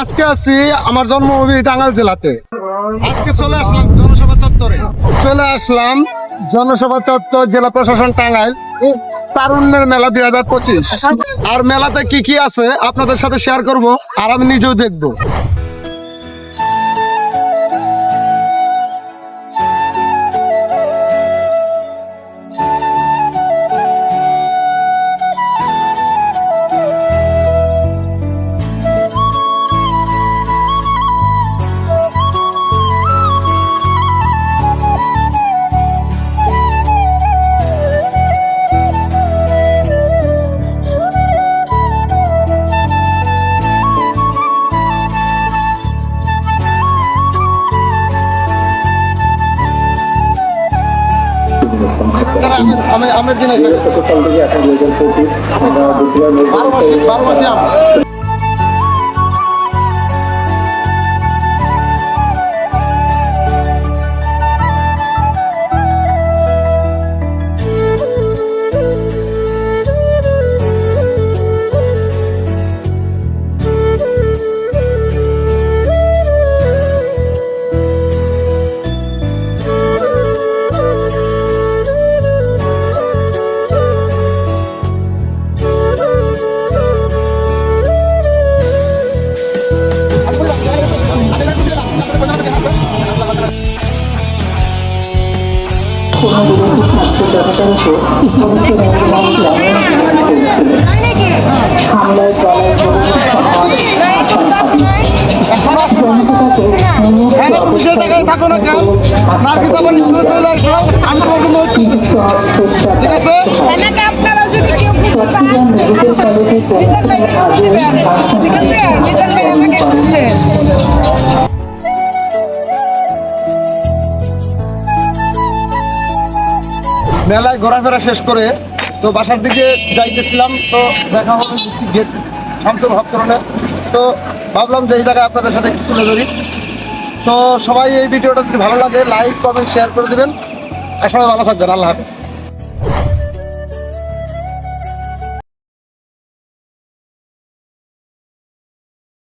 আজকে আছি আমার জন্মভূমি টাঙ্গাইল জেলাতে। আজকে চলে আসলাম জনসভা চত্বরে। জনসভা চত্বর, জেলা প্রশাসন টাঙ্গাইল, তারুণ্যের মেলা 2025। আর মেলাতে কি কি আছে আপনাদের সাথে শেয়ার করব, আর আমি নিজেও দেখবো। আমের দিন বারো মাসে আম। থাকো না কেন, নার্গিস আবার স্কুলে চলে আসো, আমরা ঠিক আছে। মেলায় ঘোরাফেরা শেষ করে তো বাসার দিকে যাইতেছিলাম, তো দেখা হলো গেট শান্তভাবকরণে। তো ভাবলাম যে এই জায়গায় আপনাদের সাথে একটু তুলে ধরি। তো সবাই এই ভিডিওটা যদি ভালো লাগে লাইক কমেন্ট শেয়ার করে দিবেন, আর সবাই ভালো থাকবেন। আল্লাহ হাফেজ।